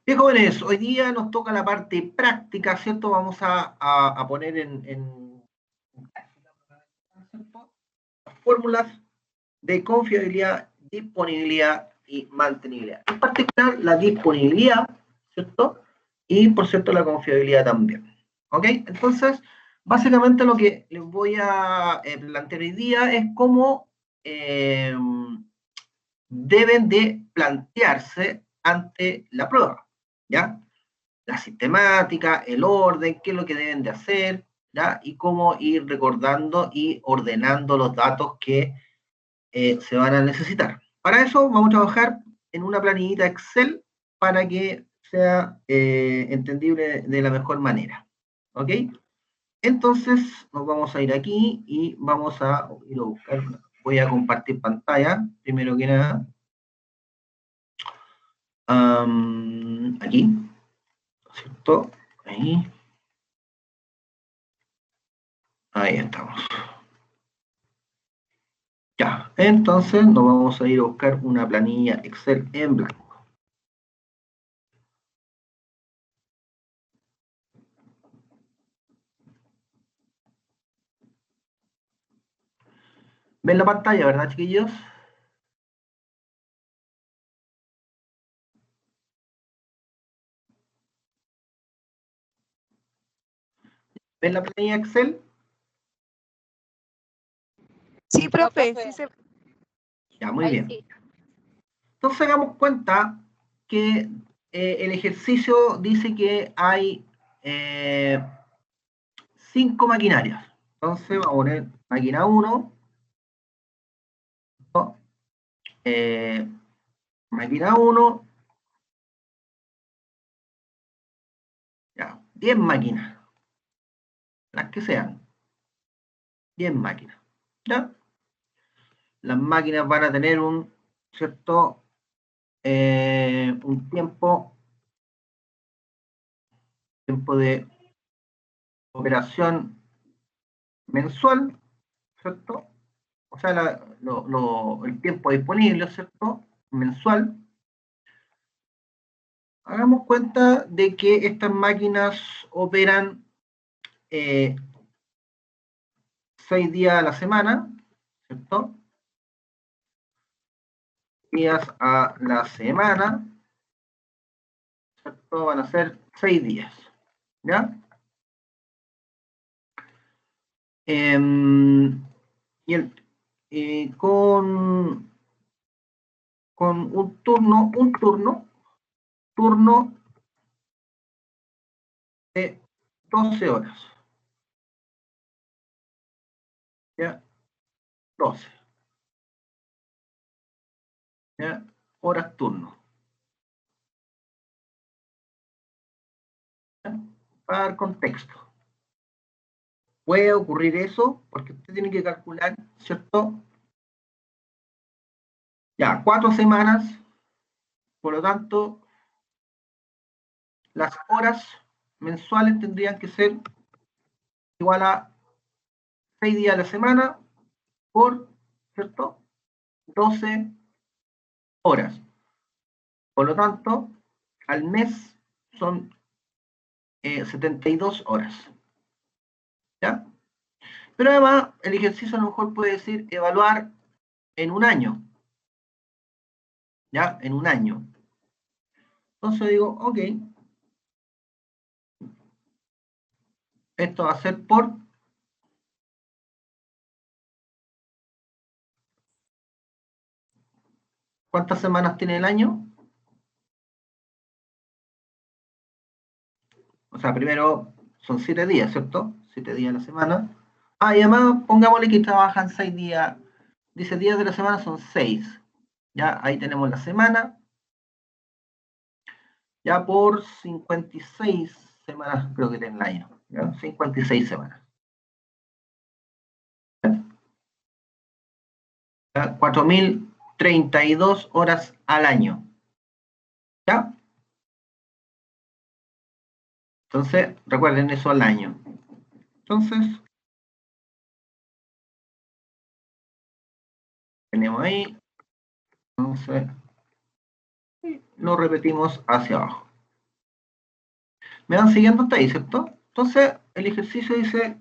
Bien, jóvenes, hoy día nos toca la parte práctica, ¿cierto? Vamos a poner en fórmulas de confiabilidad, disponibilidad y mantenibilidad. En particular, la disponibilidad, ¿cierto? Y, por cierto, la confiabilidad también. ¿Ok? Entonces, básicamente lo que les voy a plantear hoy día es cómo deben de plantearse ante la prueba, ¿ya? La sistemática, el orden, qué es lo que deben de hacer, ¿ya? Y cómo ir recordando y ordenando los datos que se van a necesitar. Para eso vamos a trabajar en una planillita Excel para que sea entendible de la mejor manera. ¿Ok? Entonces nos vamos a ir aquí y vamos a ir a buscar. Voy a compartir pantalla, primero que nada. Aquí, ¿cierto? Ahí. Ahí estamos. Ya, entonces nos vamos a ir a buscar una planilla Excel en blanco. ¿Ven la pantalla, verdad, chiquillos? ¿Ven la planilla Excel? Sí, profe, sí se... Ya, muy bien. Entonces hagamos cuenta que el ejercicio dice que hay 5 maquinarias. Entonces vamos a poner máquina 1, máquina 1, ya, 10 máquinas, las que sean, 10 máquinas. ¿Ya? Las máquinas van a tener un cierto un tiempo de operación mensual, ¿cierto? O sea, el tiempo disponible, ¿cierto? Mensual. Hagamos cuenta de que estas máquinas operan 6 días a la semana, ¿cierto? Días a la semana, ¿cierto? Van a ser 6 días, ¿ya? Y con un turno de 12 horas. ¿Ya? 12. ¿Ya? Horas turno. ¿Ya? Para dar contexto. Puede ocurrir eso porque usted tiene que calcular, ¿cierto? Ya, 4 semanas, por lo tanto, las horas mensuales tendrían que ser igual a 6 días a la semana por, ¿cierto? 12 horas. Por lo tanto, al mes son 72 horas. ¿Ya? Pero además, el ejercicio a lo mejor puede decir evaluar en un año. ¿Ya? En un año. Entonces digo, ok, esto va a ser por ¿cuántas semanas tiene el año? O sea, primero son 7 días, ¿cierto? 7 días a la semana. Ah, y además pongámosle que trabajan 6 días. Dice días de la semana son 6. Ya, ahí tenemos la semana. Ya por 56 semanas creo que tiene el año. ¿Ya? 56 semanas. 4.032 horas al año. ¿Ya? Entonces, recuerden eso al año. Entonces, tenemos ahí. Entonces, lo repetimos hacia abajo. ¿Me van siguiendo hasta ahí, cierto? Entonces, el ejercicio dice,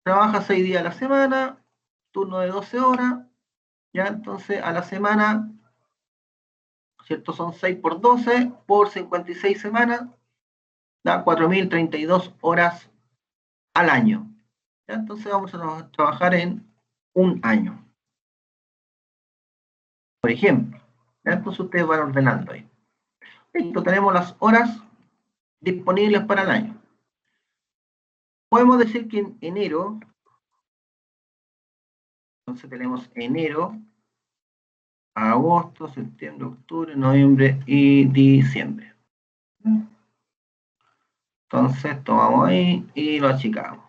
trabaja 6 días a la semana, turno de 12 horas, ¿ya? Entonces, a la semana, ¿cierto? Son 6 por 12, por 56 semanas, da 4.032 horas al año. ¿Ya? Entonces, vamos a trabajar en un año. Por ejemplo, ¿ya? Entonces, ustedes van ordenando ahí. Listo, tenemos las horas disponibles para el año. Podemos decir que en enero, entonces tenemos enero, agosto, septiembre, octubre, noviembre y diciembre. Entonces tomamos ahí y lo achicamos.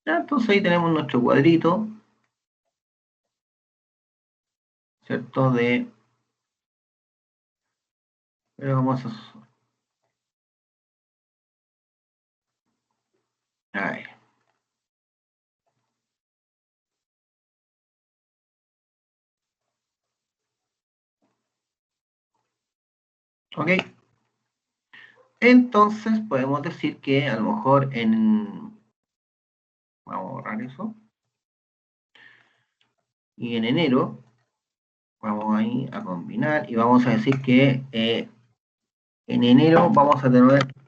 ¿Ya? Entonces ahí tenemos nuestro cuadrito, ¿cierto? Pero vamos a ver. ¿Ok? Entonces podemos decir que a lo mejor vamos a borrar eso. Y en enero vamos ahí a combinar y vamos a decir que en enero vamos a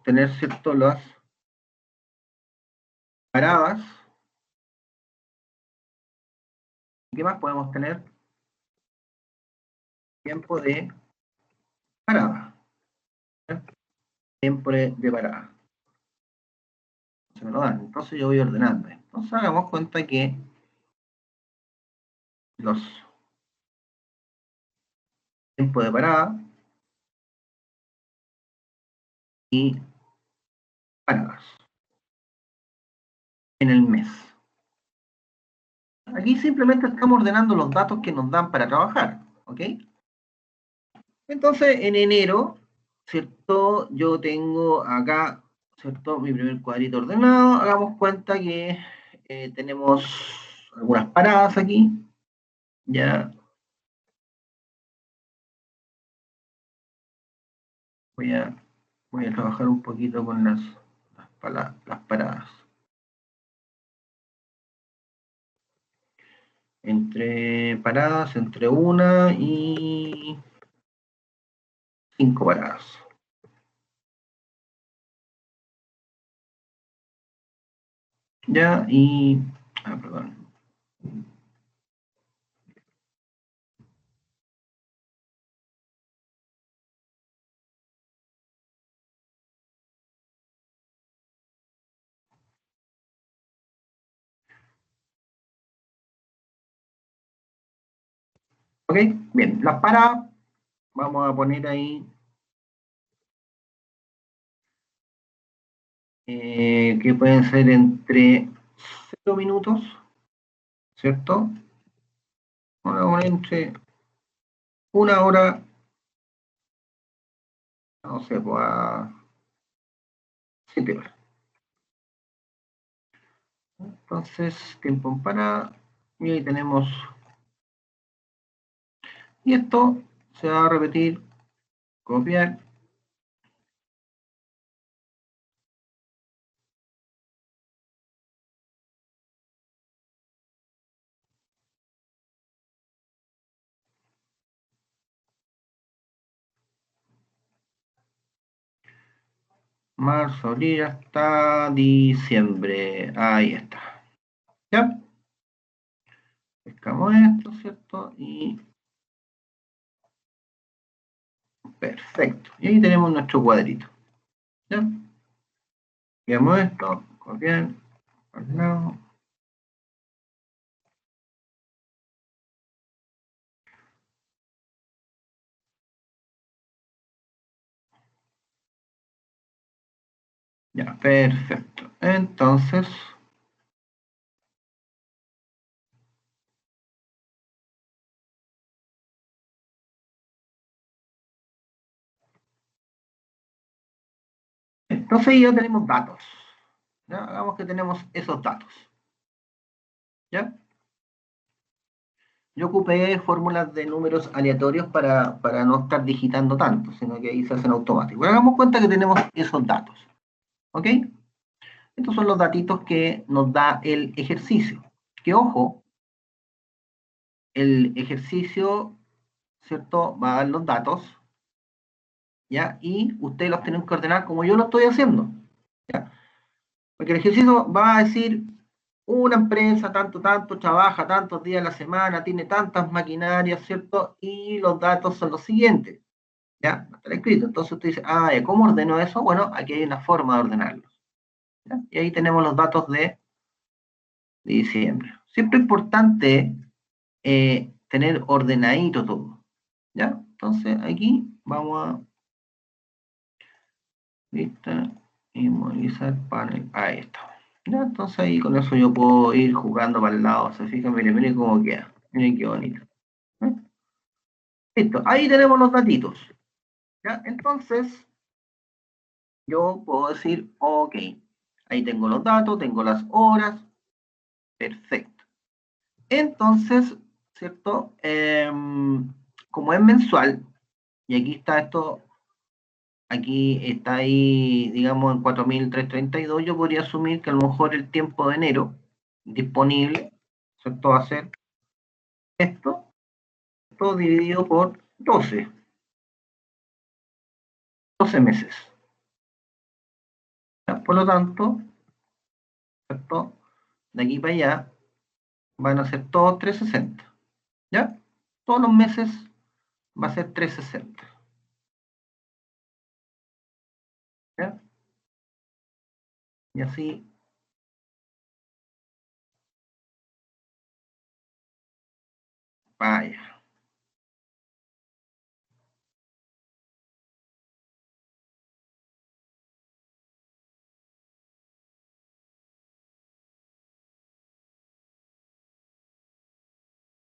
tener cierto, las paradas. ¿Qué más podemos tener? Tiempo de parada. ¿Eh? Tiempo de parada. Se me lo dan. Entonces yo voy ordenando. Entonces hagamos cuenta que los tiempos de parada y paradas en el mes. Aquí simplemente estamos ordenando los datos que nos dan para trabajar. ¿Ok? Entonces en enero, ¿cierto? Yo tengo acá, ¿cierto? Mi primer cuadrito ordenado. Hagamos cuenta que tenemos algunas paradas aquí. Ya voy a trabajar un poquito con las paradas. Entre paradas, entre 1 y 5 paradas. Ya, perdón. Ok, bien, las paradas, vamos a poner ahí que pueden ser entre 0 minutos, ¿cierto? Vamos a poner entre 1 hora, no sé, pues a 7 horas. Entonces, tiempo en parada, y ahí tenemos, y esto se va a repetir, copiar, marzo, abril hasta diciembre. Ahí está. ¿Ya? Pescamos esto, ¿cierto? Y perfecto. Y ahí tenemos nuestro cuadrito. ¿Ya? Copiamos esto, copiar, al lado. Ya, perfecto. Entonces, ya tenemos datos. ¿Ya? Hagamos que tenemos esos datos. ¿Ya? Yo ocupé fórmulas de números aleatorios para no estar digitando tanto, sino que ahí se hacen automáticos. Pero hagamos cuenta que tenemos esos datos. ¿Ok? Estos son los datitos que nos da el ejercicio. Que ojo, el ejercicio, ¿cierto? Va a dar los datos, ¿ya? Y ustedes los tienen que ordenar como yo lo estoy haciendo, ¿ya? Porque el ejercicio va a decir, una empresa, tanto, trabaja tantos días a la semana, tiene tantas maquinarias, ¿cierto? Y los datos son los siguientes, ¿ya? Está escrito. Entonces usted dice, ¿cómo ordeno eso? Bueno, aquí hay una forma de ordenarlos, ¿ya? Y ahí tenemos los datos de diciembre. Siempre es importante tener ordenadito todo, ¿ya? Entonces aquí vamos a lista y movilizar panel. Ahí está. ¿Ya? Entonces ahí con eso yo puedo ir jugando para el lado. Se fijan, miren cómo queda. Miren qué bonito. ¿Eh? Listo. Ahí tenemos los datitos. ¿Ya? Entonces yo puedo decir, ok. Ahí tengo los datos, tengo las horas. Perfecto. Entonces, ¿cierto? Como es mensual, y aquí está esto, aquí está ahí, digamos, en 4.332, yo podría asumir que a lo mejor el tiempo de enero disponible, ¿cierto? Va a ser esto, todo dividido por 12 meses. ¿Ya? Por lo tanto, ¿cierto? De aquí para allá van a ser todos 360. ¿Ya? Todos los meses va a ser 360. ¿Ya? Y así, vaya.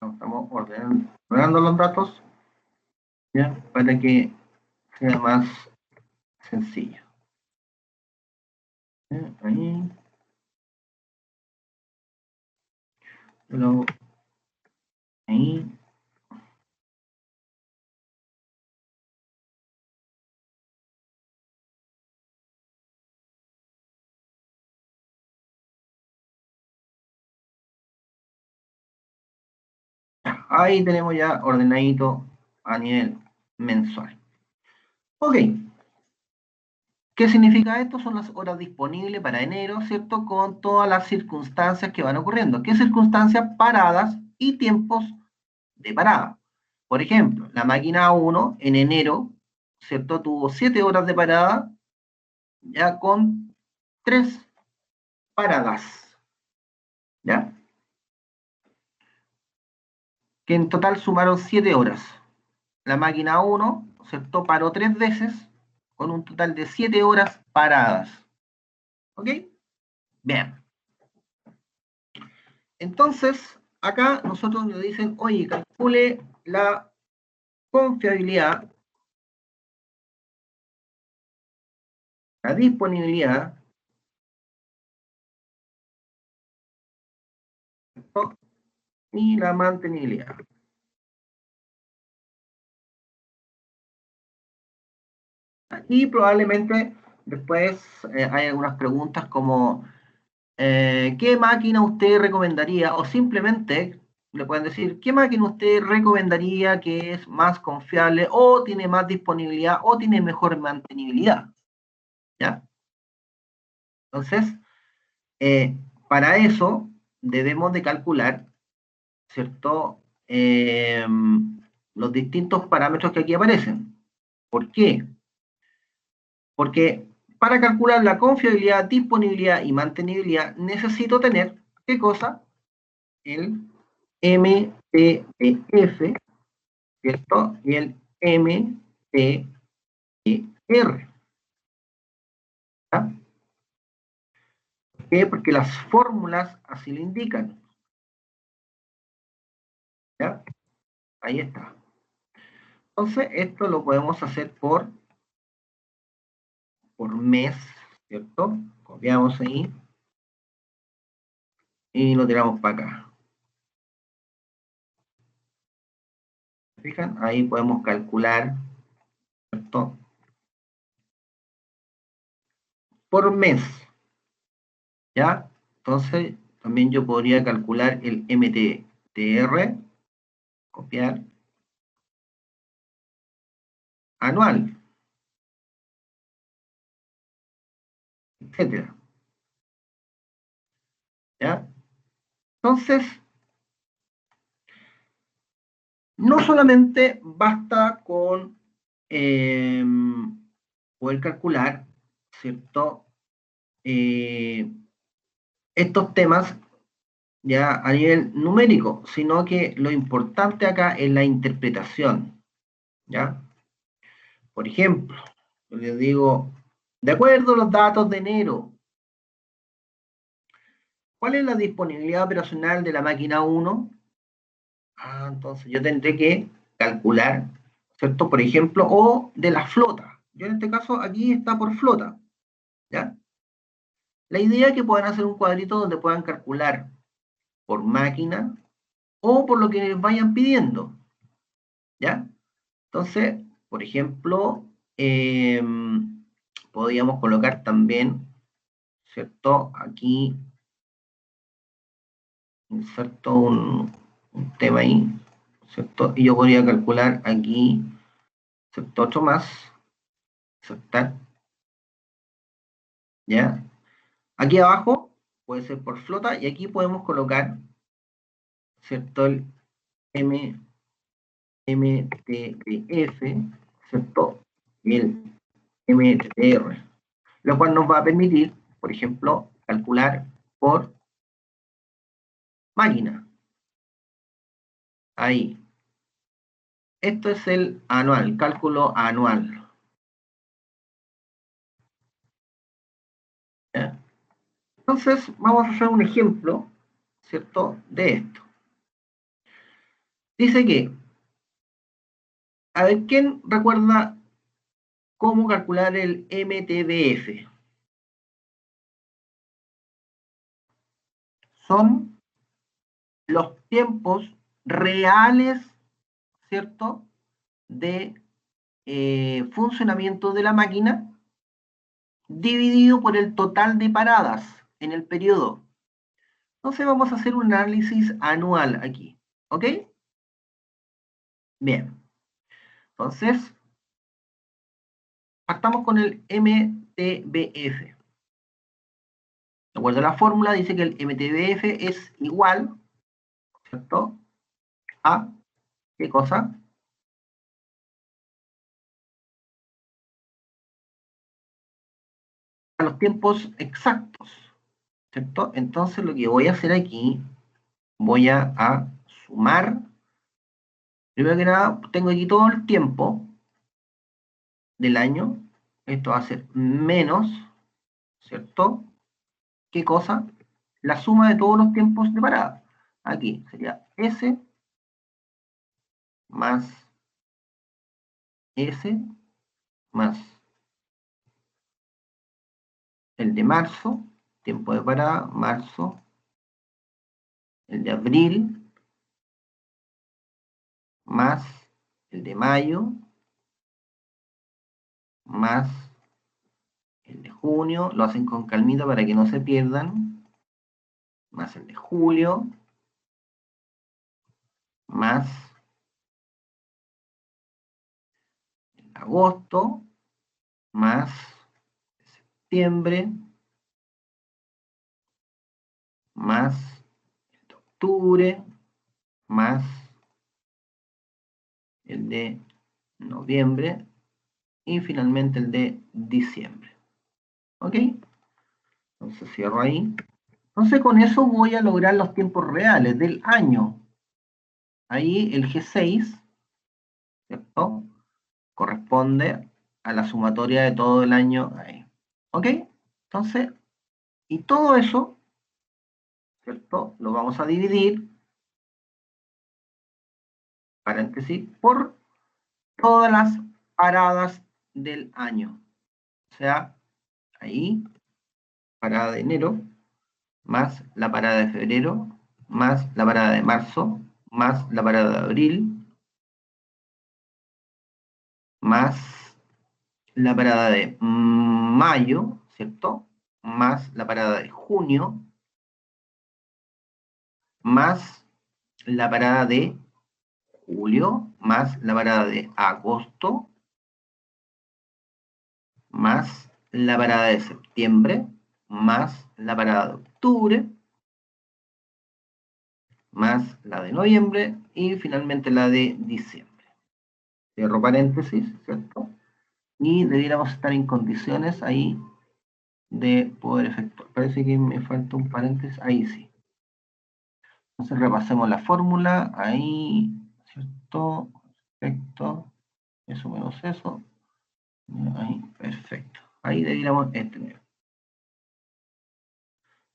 Estamos ordenando los datos, ¿ya? Para que sea más sencillo. ¿Ya? Ahí. Luego, ahí. Ahí tenemos ya ordenadito a nivel mensual. Ok. ¿Qué significa esto? Son las horas disponibles para enero, ¿cierto? Con todas las circunstancias que van ocurriendo. ¿Qué circunstancias? Paradas y tiempos de parada. Por ejemplo, la máquina 1 en enero, ¿cierto? Tuvo 7 horas de parada, ya con 3 paradas, ¿ya? Que en total sumaron 7 horas. La máquina 1, ¿cierto? Paró 3 veces con un total de 7 horas paradas. ¿Ok? Bien. Entonces, acá nosotros nos dicen, oye, calcule la confiabilidad, la disponibilidad, ¿cierto? Y la mantenibilidad. Y probablemente después hay algunas preguntas como, ¿qué máquina usted recomendaría? O simplemente le pueden decir, ¿qué máquina usted recomendaría que es más confiable o tiene más disponibilidad o tiene mejor mantenibilidad? ¿Ya? Entonces, para eso debemos de calcular, ¿cierto? Los distintos parámetros que aquí aparecen. ¿Por qué? Porque para calcular la confiabilidad, disponibilidad y mantenibilidad necesito tener, ¿qué cosa? El MTF, ¿cierto? Y el MTR. ¿Ya? ¿Por qué? Porque las fórmulas así lo indican. ¿Ya? Ahí está. Entonces, esto lo podemos hacer por mes, ¿cierto? Copiamos ahí y lo tiramos para acá. ¿Fijan? Ahí podemos calcular, ¿cierto? Por mes, ¿ya? Entonces, también yo podría calcular el MTR, copiar, anual, etcétera, ¿ya? Entonces, no solamente basta con poder calcular, ¿cierto? Estos temas ya a nivel numérico, sino que lo importante acá es la interpretación, ¿ya? Por ejemplo, yo les digo, de acuerdo a los datos de enero, ¿cuál es la disponibilidad operacional de la máquina 1? Entonces yo tendré que calcular, ¿cierto? Por ejemplo, o de la flota. Yo en este caso aquí está por flota, ¿ya? La idea es que puedan hacer un cuadrito donde puedan calcular por máquina o por lo que les vayan pidiendo, ¿ya? Entonces, por ejemplo, podríamos colocar también, ¿cierto? Aquí inserto un tema ahí, ¿cierto? Y yo podría calcular aquí, ¿cierto? Otro más, insertar, ¿ya? Aquí abajo puede ser por flota y aquí podemos colocar, ¿cierto? El MTBF, ¿cierto? Y el MTR, lo cual nos va a permitir, por ejemplo, calcular por máquina. Ahí. Esto es el anual, cálculo anual. ¿Ya? Entonces, vamos a hacer un ejemplo, ¿cierto?, de esto. Dice que, a ver, ¿quién recuerda cómo calcular el MTBF? Son los tiempos reales, ¿cierto?, de funcionamiento de la máquina dividido por el total de paradas en el periodo. Entonces vamos a hacer un análisis anual aquí, ¿ok? Bien, entonces partamos con el MTBF. De acuerdo a la fórmula, dice que el MTBF es igual, ¿cierto?, a, ¿qué cosa? A los tiempos exactos, ¿cierto? Entonces lo que voy a hacer aquí, voy a sumar, primero que nada, tengo aquí todo el tiempo del año, esto va a ser menos, ¿cierto? ¿Qué cosa? La suma de todos los tiempos de parada. Aquí sería S más S más el de marzo, tiempo de parada, marzo, el de abril, más el de mayo, más el de junio, lo hacen con calmita para que no se pierdan, más el de julio, más el de agosto, más septiembre, más el de octubre, más el de noviembre y finalmente el de diciembre. ¿Ok? Entonces cierro ahí. Entonces con eso voy a lograr los tiempos reales del año. Ahí el G6, ¿cierto?, corresponde a la sumatoria de todo el año ahí. ¿Ok? Entonces, y todo eso, ¿cierto?, lo vamos a dividir, paréntesis, por todas las paradas del año. O sea, ahí, parada de enero, más la parada de febrero, más la parada de marzo, más la parada de abril, más la parada de mayo, ¿cierto? Más la parada de junio, más la parada de julio, más la parada de agosto, más la parada de septiembre, más la parada de octubre, más la de noviembre y finalmente la de diciembre. Cierro paréntesis, ¿cierto? Y debiéramos estar en condiciones ahí de poder efectuar. Parece que me falta un paréntesis, ahí sí. Entonces repasemos la fórmula, ahí, ¿cierto? Perfecto, eso menos eso, ahí, perfecto. Ahí debiéramos tener.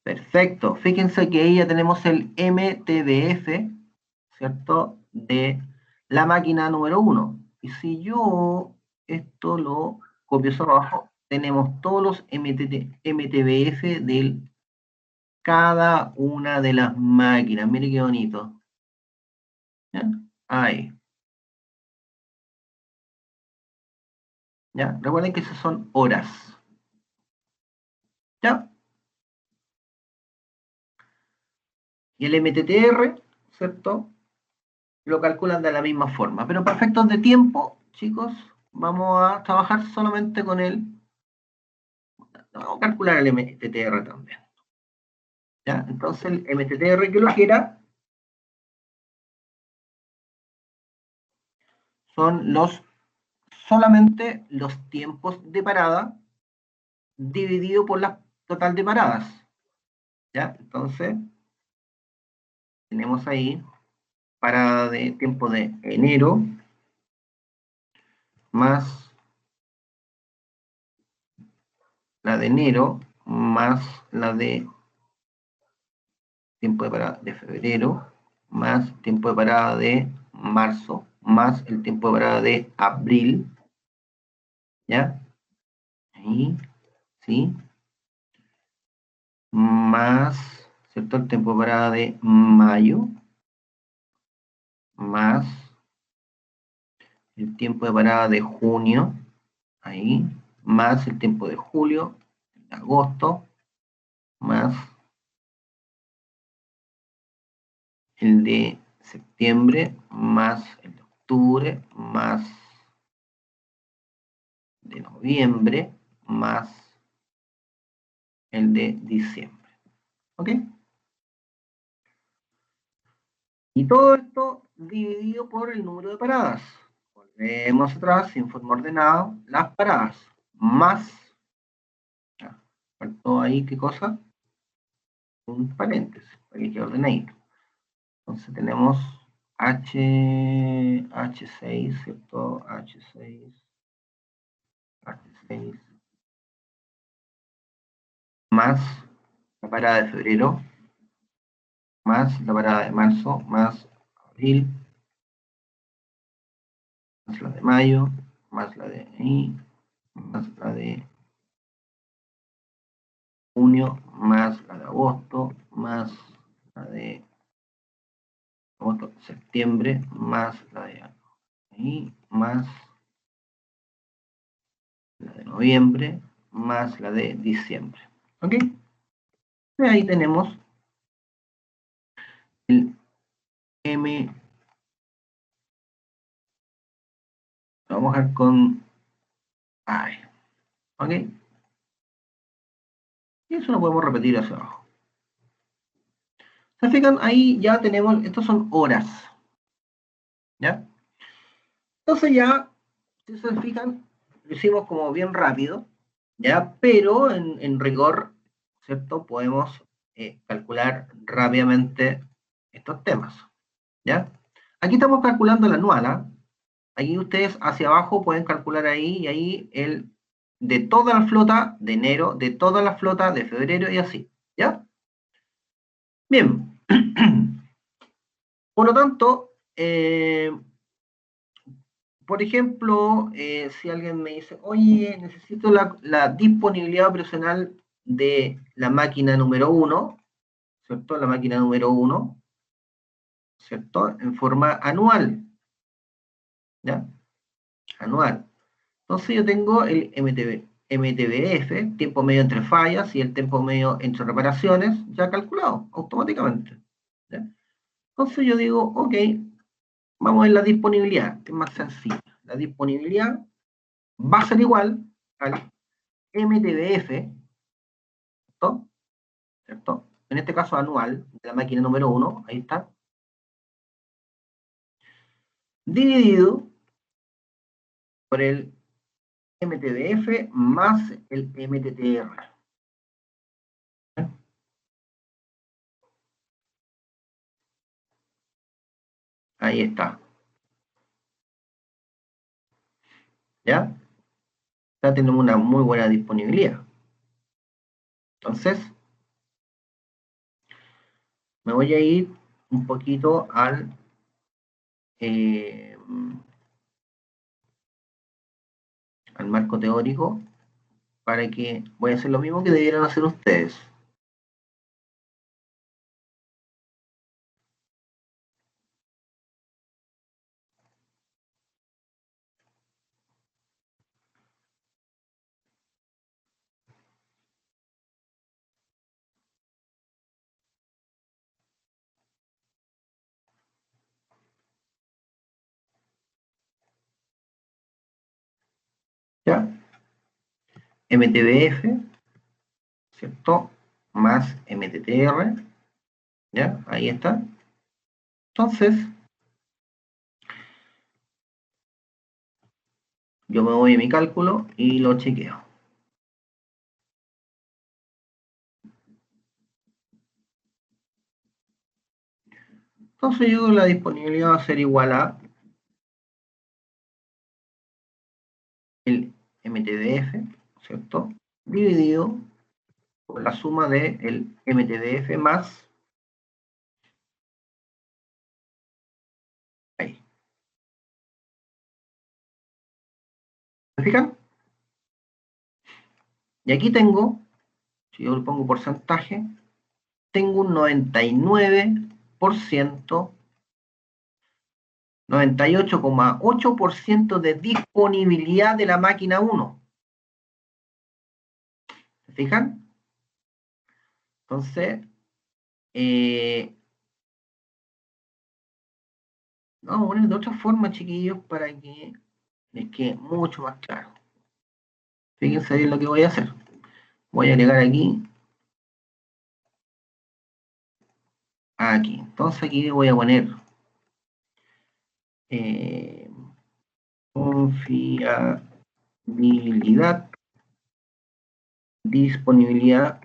Perfecto, fíjense que ahí ya tenemos el MTBF, ¿cierto? De la máquina número 1. Y si yo esto lo copio hacia abajo, tenemos todos los MTBF de cada una de las máquinas. Mire qué bonito. ¿Ya? Ahí. ¿Ya? Recuerden que esas son horas. ¿Ya? Y el MTTR, ¿cierto? Lo calculan de la misma forma. Pero para efectos de tiempo, chicos, vamos a trabajar solamente con el... Vamos a calcular el MTTR también. ¿Ya? Entonces el MTTR que lo quiera son solamente los tiempos de parada dividido por la total de paradas. ¿Ya? Entonces, tenemos ahí parada de tiempo de enero más la de enero más la de tiempo de parada de febrero más tiempo de parada de marzo más el tiempo de parada de abril. ¿Ya? Ahí, ¿sí? Más, ¿cierto? El tiempo de parada de mayo más el tiempo de parada de junio, ahí, más el tiempo de julio, de agosto, más el de septiembre, más el de octubre, más de noviembre, más el de diciembre. ¿Ok? Y todo esto dividido por el número de paradas. Volvemos atrás, sin forma ordenada, las paradas, más, faltó ahí, ¿qué cosa? Un paréntesis, para que quede ordenadito. Entonces tenemos H6, ¿cierto? H6, H6, más la parada de febrero, más la parada de marzo, más abril, más la de mayo, más la de ahí, más la de junio, más la de agosto, más la de agosto, septiembre, más la de ahí, más la de noviembre, más la de diciembre. ¿Ok? Y ahí tenemos el M. Vamos a ver con I. ¿Ok? Y eso lo podemos repetir hacia abajo. ¿Se fijan? Ahí ya tenemos, estos son horas. ¿Ya? Entonces ya, si se fijan, lo hicimos como bien rápido, ¿ya? Pero en rigor, ¿cierto? Podemos calcular rápidamente estos temas, ¿ya? Aquí estamos calculando el anual, ¿ah? Aquí ustedes hacia abajo pueden calcular ahí, y ahí el de toda la flota de enero, de toda la flota de febrero y así, ¿ya? Bien. Por lo tanto, por ejemplo, si alguien me dice, oye, necesito la disponibilidad operacional de la máquina número 1, ¿cierto? La máquina número 1, ¿cierto? En forma anual, ¿ya? Anual. Entonces yo tengo el MTBF, tiempo medio entre fallas, y el tiempo medio entre reparaciones, ya calculado automáticamente. ¿Ya? Entonces yo digo, ok, vamos a ver la disponibilidad, que es más sencilla. La disponibilidad va a ser igual al MTBF, ¿cierto? ¿Cierto? En este caso anual, de la máquina número 1, ahí está, dividido por el MTBF más el MTTR. Ahí está. ¿Ya? Ya tenemos una muy buena disponibilidad. Entonces, me voy a ir un poquito al marco teórico para que voy a hacer lo mismo que debieran hacer ustedes. ¿Ya? MTBF, ¿cierto? Más MTTR, ¿ya? Ahí está. Entonces, yo me voy a mi cálculo y lo chequeo. Entonces yo la disponibilidad va a ser igual a el MTBF, ¿cierto? Dividido por la suma del MTBF más ahí. ¿Se fijan? Y aquí tengo, si yo le pongo porcentaje, tengo un 99%, 98,8% de disponibilidad de la máquina 1. ¿Se fijan? Entonces, vamos a poner de otra forma, chiquillos, para que les quede mucho más claro. Fíjense bien lo que voy a hacer. Voy a agregar aquí. Aquí. Entonces aquí voy a poner confiabilidad, disponibilidad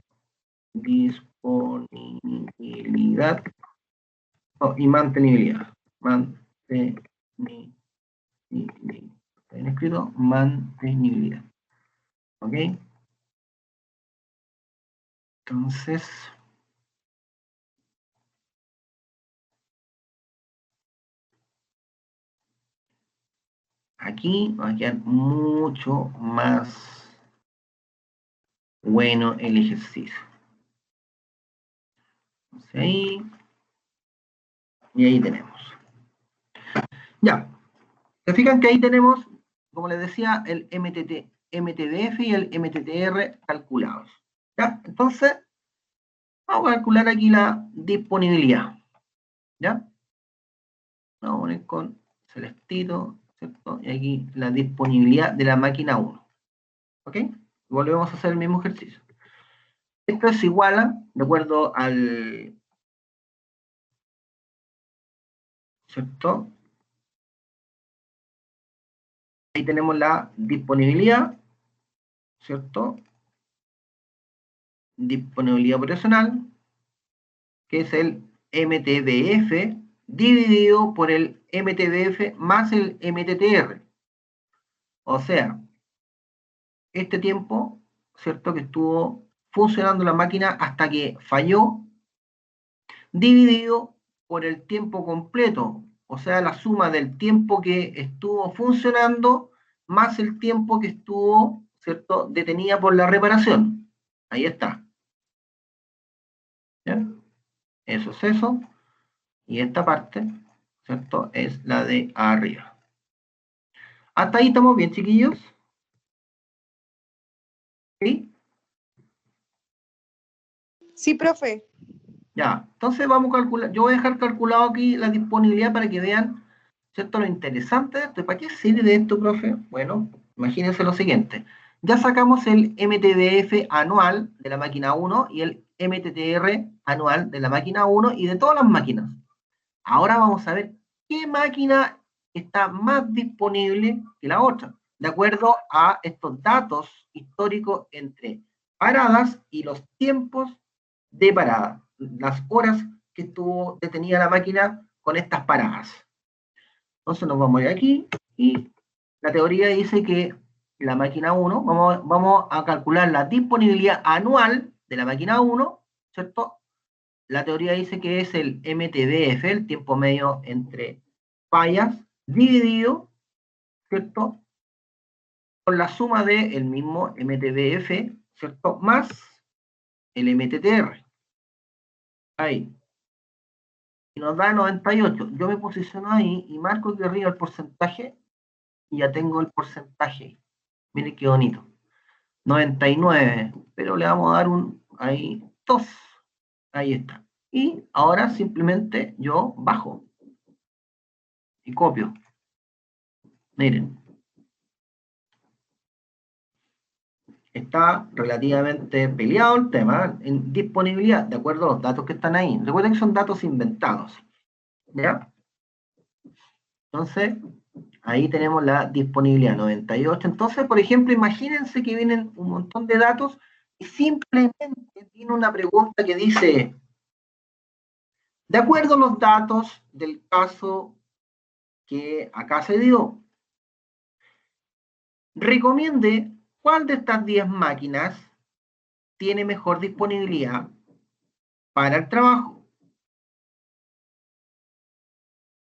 y mantenibilidad. Mantenibilidad. ¿Está bien escrito? Mantenibilidad. ¿Ok? Entonces, aquí va a quedar mucho más bueno el ejercicio. Entonces ahí, y ahí tenemos. Ya. Se fijan que ahí tenemos, como les decía, el MTBF y el MTTR calculados. ¿Ya? Entonces, vamos a calcular aquí la disponibilidad. ¿Ya? Vamos a poner con celestito, ¿cierto? Y aquí la disponibilidad de la máquina 1. ¿Ok? Volvemos a hacer el mismo ejercicio. Esto es igual a, de acuerdo al, ¿cierto? Ahí tenemos la disponibilidad, ¿cierto? Disponibilidad operacional, que es el MTBF dividido por el MTBF más el MTTR. O sea, este tiempo, ¿cierto? Que estuvo funcionando la máquina hasta que falló, dividido por el tiempo completo, o sea, la suma del tiempo que estuvo funcionando más el tiempo que estuvo, ¿cierto?, detenida por la reparación. Ahí está. ¿Ya? Eso es eso. Y esta parte, ¿cierto?, es la de arriba. ¿Hasta ahí estamos bien, chiquillos? ¿Sí? Sí, profe. Ya, entonces vamos a calcular, yo voy a dejar calculado aquí la disponibilidad para que vean, ¿cierto? Lo interesante de esto. ¿Para qué sirve esto, profe? Bueno, imagínense lo siguiente. Ya sacamos el MTBF anual de la máquina 1 y el MTTR anual de la máquina 1 y de todas las máquinas. Ahora vamos a ver qué máquina está más disponible que la otra, de acuerdo a estos datos históricos entre paradas y los tiempos de parada, las horas que estuvo detenida la máquina con estas paradas. Entonces nos vamos a ir aquí y la teoría dice que la máquina 1, vamos a calcular la disponibilidad anual de la máquina 1, ¿cierto? La teoría dice que es el MTBF, el tiempo medio entre fallas, dividido, ¿cierto? Con la suma del mismo MTBF, ¿cierto? Más el MTTR. Ahí. Y nos da 98. Yo me posiciono ahí y marco aquí arriba el porcentaje y ya tengo el porcentaje. Miren qué bonito. 99, pero le vamos a dar un, ahí, 2. Ahí está. Y ahora simplemente yo bajo y copio. Miren. Está relativamente peleado el tema en disponibilidad, de acuerdo a los datos que están ahí. Recuerden que son datos inventados. ¿Ya? Entonces, ahí tenemos la disponibilidad 98. Entonces, por ejemplo, imagínense que vienen un montón de datos y simplemente tiene una pregunta que dice, de acuerdo a los datos del caso que acá se dio, recomiende cuál de estas 10 máquinas tiene mejor disponibilidad para el trabajo.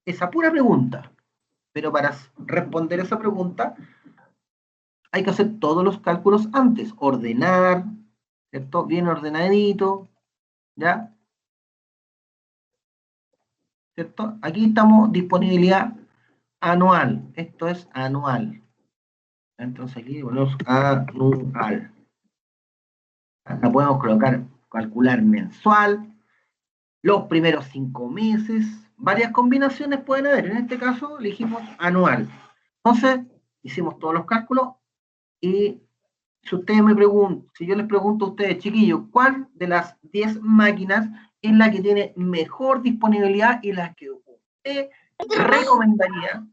Esa pura pregunta. Pero para responder esa pregunta hay que hacer todos los cálculos antes. Ordenar, ¿cierto? Bien ordenadito, ¿ya? ¿Cierto? Aquí estamos disponibilidad anual. Esto es anual. Entonces aquí ponemos anual. La podemos colocar, calcular mensual, los primeros 5 meses, varias combinaciones pueden haber. En este caso elegimos anual. Entonces, hicimos todos los cálculos y si ustedes me preguntan, si yo les pregunto a ustedes, chiquillos, ¿cuál de las 10 máquinas es la que tiene mejor disponibilidad y la que usted recomendaría?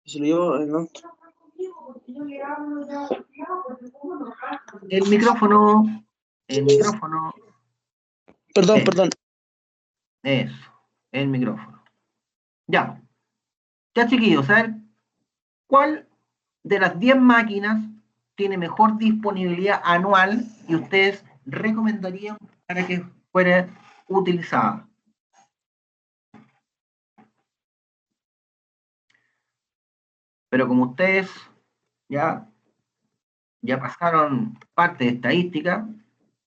Se lo llevo, ¿no? El micrófono, Perdón, perdón. eso, el micrófono. Ya, chiquillos, ¿saben cuál de las 10 máquinas tiene mejor disponibilidad anual y ustedes recomendarían para que fuera utilizada? Pero como ustedes ya pasaron parte de estadística,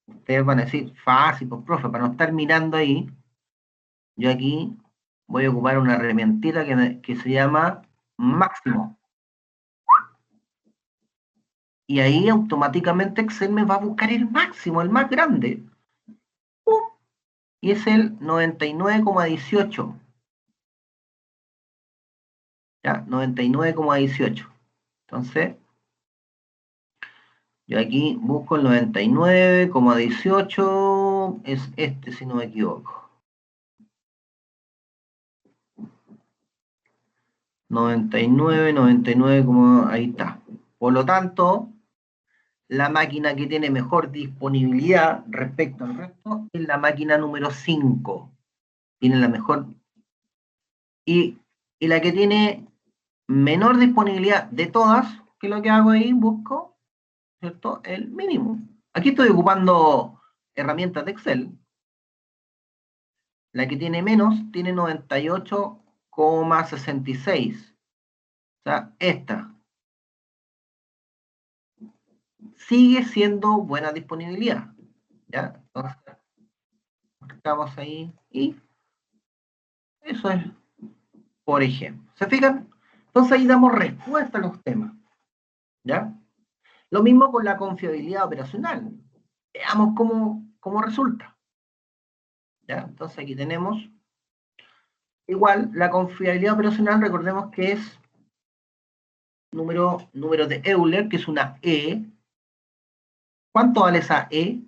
ustedes van a decir, fácil, pues profe, para no estar mirando ahí, yo aquí voy a ocupar una herramientita que se llama máximo. Y ahí automáticamente Excel me va a buscar el máximo, el más grande. Y es el 99,18. Ya, 99,18. Entonces, yo aquí busco el 99,18, es este si no me equivoco. 99, ahí está. Por lo tanto, la máquina que tiene mejor disponibilidad respecto al resto es la máquina número 5. Tiene la mejor. Y la que tiene menor disponibilidad de todas, que es lo que hago ahí, busco, ¿cierto? El mínimo. Aquí estoy ocupando herramientas de Excel. La que tiene menos tiene 98,66. O sea, esta sigue siendo buena disponibilidad. ¿Ya? Entonces, estamos ahí y eso es, por ejemplo. ¿Se fijan? Entonces ahí damos respuesta a los temas. ¿Ya? Lo mismo con la confiabilidad operacional. Veamos cómo resulta. ¿Ya? Entonces aquí tenemos, igual, la confiabilidad operacional, recordemos que es número de Euler, que es una E. ¿Cuánto vale esa E?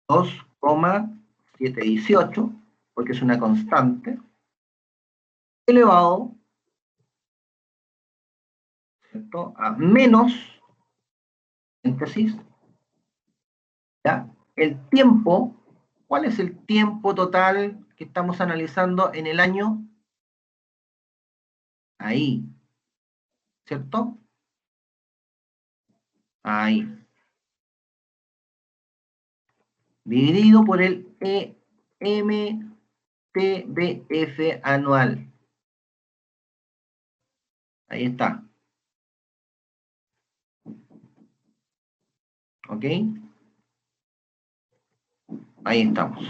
2,718, porque es una constante, elevado, ¿cierto?, a menos, paréntesis, ¿ya? El tiempo, ¿cuál es el tiempo total que estamos analizando en el año? Ahí, ¿cierto? Ahí. Dividido por el MTBF anual. Ahí está. ¿Ok? Ahí estamos.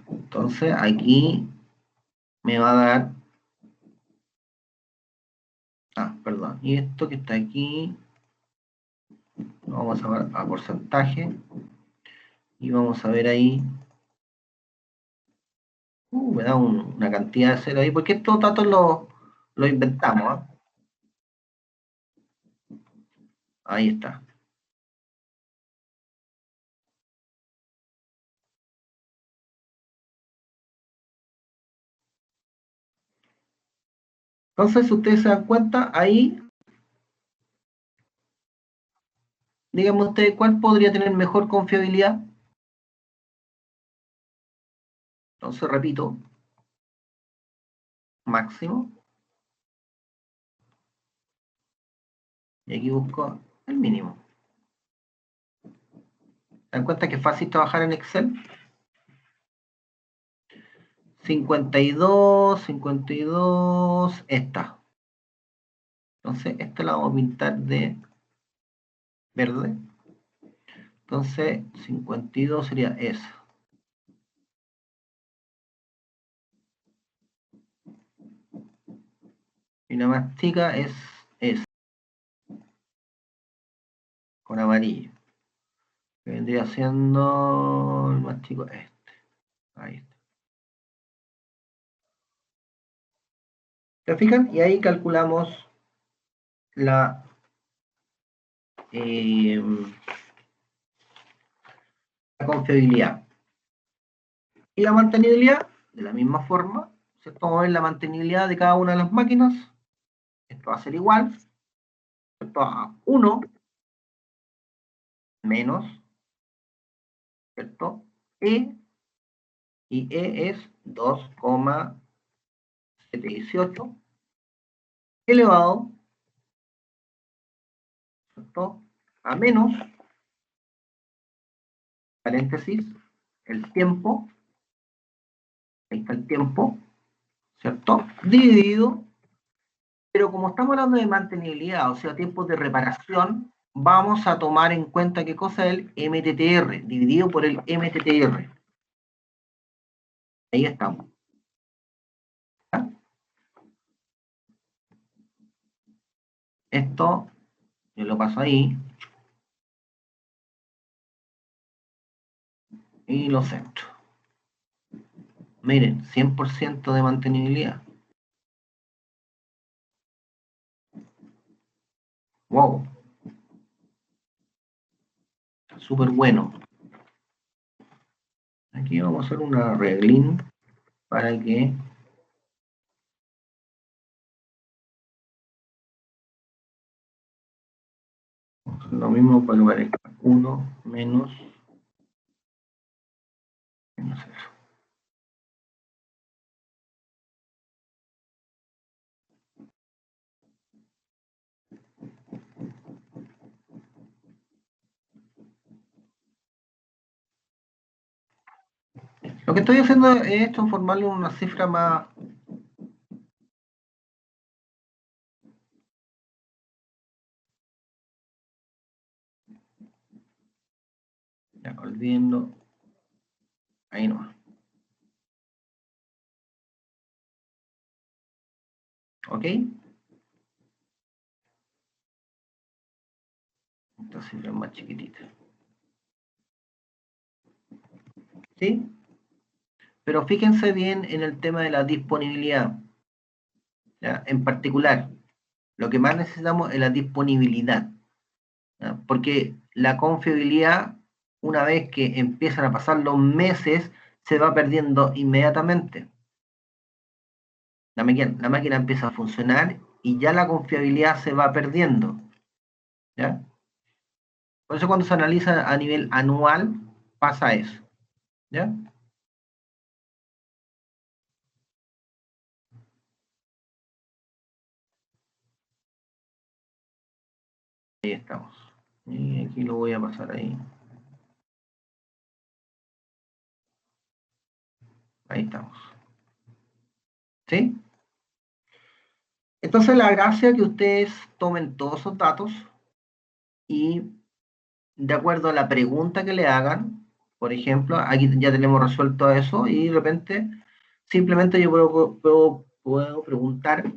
Entonces, aquí me va a dar... perdón. Y esto que está aquí, lo vamos a ver a porcentaje. Y vamos a ver ahí. Me da una cantidad de cero ahí, porque estos datos los inventamos. Ahí está. Entonces, si ustedes se dan cuenta, ahí, díganme ustedes, ¿cuál podría tener mejor confiabilidad? Entonces, repito, máximo. Y aquí busco el mínimo. ¿Se dan cuenta que es fácil trabajar en Excel? 52, esta. Entonces, esta la vamos a pintar de verde. Entonces, 52 sería esa. Y la más chica es esa, con amarillo. Que vendría siendo el más chico este. Ahí está. ¿Se fijan? Y ahí calculamos la confiabilidad. Y la mantenibilidad, de la misma forma, ¿cierto? Vamos a ver la mantenibilidad de cada una de las máquinas. Esto va a ser igual, ¿cierto?, a 1 menos, ¿cierto?, E, y E es 2,718 elevado, ¿cierto?, a menos, paréntesis, el tiempo, ahí está el tiempo, ¿cierto?, dividido, pero como estamos hablando de mantenibilidad, o sea, tiempos de reparación, vamos a tomar en cuenta qué cosa es el MTTR, dividido por el MTTR. Ahí estamos. ¿Ya? Esto, yo lo paso ahí, y lo centro. Miren, 100% de mantenibilidad. Wow. Súper bueno. Aquí vamos a hacer un arreglín para que lo mismo para que parezca 1 menos eso. Lo que estoy haciendo es transformarlo en una cifra más... Ya, olvidando. Ahí no. ¿Ok? Esta cifra es más chiquitita. ¿Sí? Pero fíjense bien en el tema de la disponibilidad. ¿Ya? En particular, lo que más necesitamos es la disponibilidad. ¿Ya? Porque la confiabilidad, una vez que empiezan a pasar los meses, se va perdiendo inmediatamente. La máquina empieza a funcionar y ya la confiabilidad se va perdiendo. ¿Ya? Por eso cuando se analiza a nivel anual, pasa eso. ¿Ya? Ahí estamos. Y aquí lo voy a pasar ahí. Ahí estamos. ¿Sí? Entonces la gracia es que ustedes tomen todos esos datos y de acuerdo a la pregunta que le hagan, por ejemplo, aquí ya tenemos resuelto eso y de repente simplemente yo puedo preguntar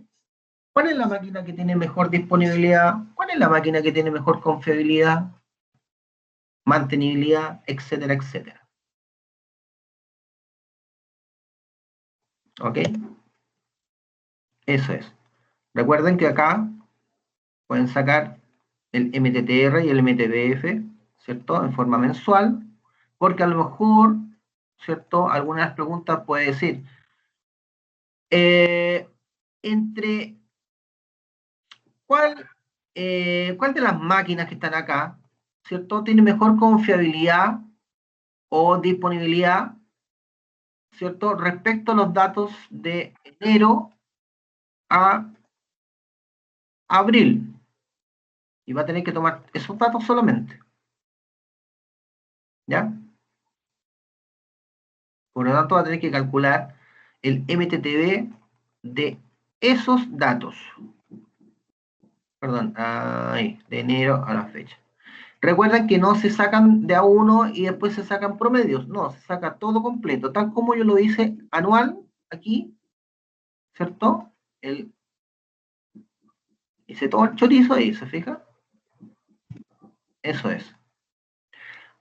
¿cuál es la máquina que tiene mejor disponibilidad? ¿Cuál es la máquina que tiene mejor confiabilidad? Mantenibilidad, etcétera, etcétera. ¿Ok? Eso es. Recuerden que acá pueden sacar el MTTR y el MTBF, ¿cierto? En forma mensual, porque a lo mejor, ¿cierto? Algunas de las preguntas puede decir, entre ¿cuál de las máquinas que están acá, ¿cierto? Tiene mejor confiabilidad o disponibilidad, ¿cierto? Respecto a los datos de enero a abril. Y va a tener que tomar esos datos solamente. ¿Ya? Por lo tanto, va a tener que calcular el MTTB de esos datos. Perdón, ahí, de enero a la fecha. Recuerden que no se sacan de a uno y después se sacan promedios. No, se saca todo completo, tal como yo lo hice anual, aquí, ¿cierto? Hice todo el chorizo ahí, ¿se fija? Eso es.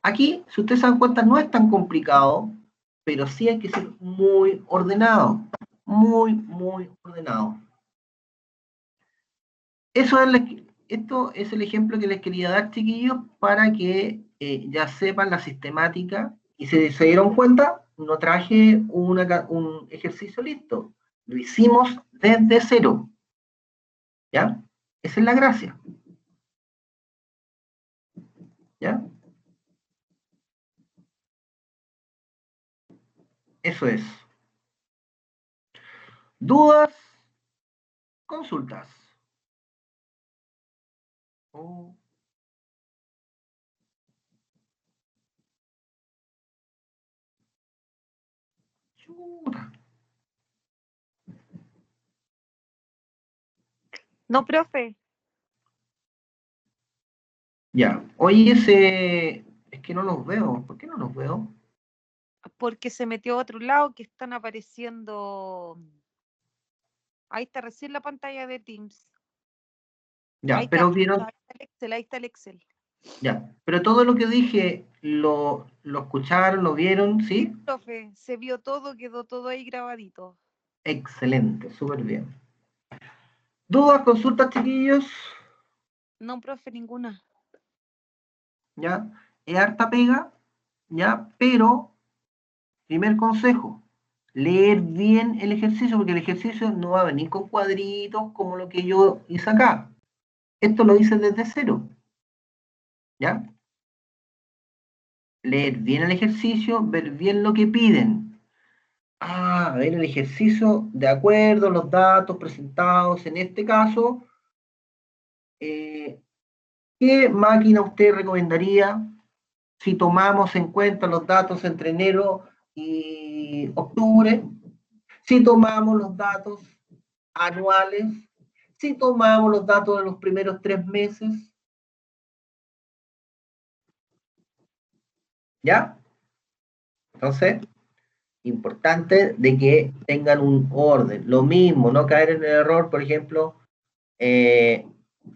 Aquí, si ustedes se dan cuenta, no es tan complicado, pero sí hay que ser muy ordenado. Muy, muy ordenado. Esto es el ejemplo que les quería dar, chiquillos, para que ya sepan la sistemática y se dieron cuenta, no traje un ejercicio listo. Lo hicimos desde cero. ¿Ya? Esa es la gracia. ¿Ya? Eso es. ¿Dudas? Consultas. Oh, chuta. No, profe, Ya. Oye, es que no los veo. ¿Por qué no los veo? porque se metió a otro lado que están apareciendo. Ahí está recién la pantalla de Teams. Ahí Ya, está, pero vieron, ahí está el Excel, ahí está el Excel. ya. Pero todo lo que dije, lo escucharon, lo vieron, ¿sí? Profe, se vio todo, quedó todo ahí grabadito. Excelente, súper bien. ¿Dudas, consultas, chiquillos? No, profe, ninguna. ¿Ya? Es harta pega, ¿ya? Pero, primer consejo, leer bien el ejercicio, porque el ejercicio no va a venir con cuadritos como lo que yo hice acá. Esto lo hice desde cero, ¿ya? Leer bien el ejercicio, ver bien lo que piden. A ver el ejercicio de acuerdo a los datos presentados en este caso. ¿Qué máquina usted recomendaría si tomamos en cuenta los datos entre enero y octubre? Si tomamos los datos anuales, si tomamos los datos de los primeros 3 meses, ¿ya? Entonces, importante de que tengan un orden. Lo mismo, no caer en el error, por ejemplo,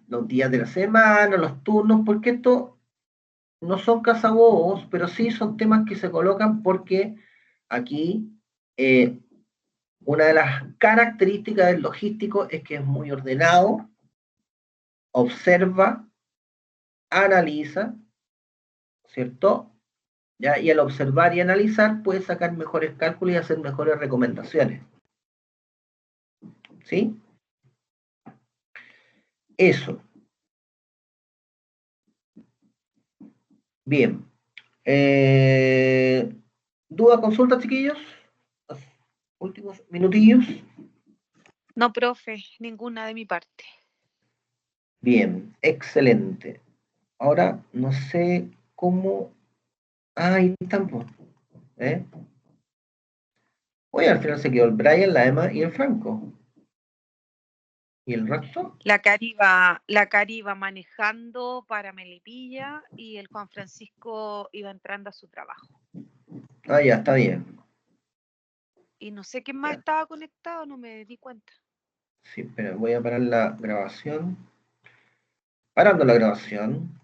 los días de la semana, los turnos, porque esto no son cazabobos, pero sí son temas que se colocan porque aquí una de las características del logístico es que es muy ordenado, observa, analiza, ¿cierto? ¿Ya? Y al observar y analizar puede sacar mejores cálculos y hacer mejores recomendaciones. ¿Sí? Eso. Bien. ¿Duda, consulta, chiquillos? Los últimos minutillos. No, profe, ninguna de mi parte. Bien, excelente. Ahora no sé cómo. Ah, ahí están, pues. Oye, al final se quedó el Brian, la Emma y el Franco. ¿Y el resto? La Cari iba manejando para Melipilla y el Juan Francisco iba entrando a su trabajo. Ah, ya, está bien. Y no sé quién más Ya. estaba conectado, no me di cuenta. Sí, espera, voy a parar la grabación. Parando la grabación.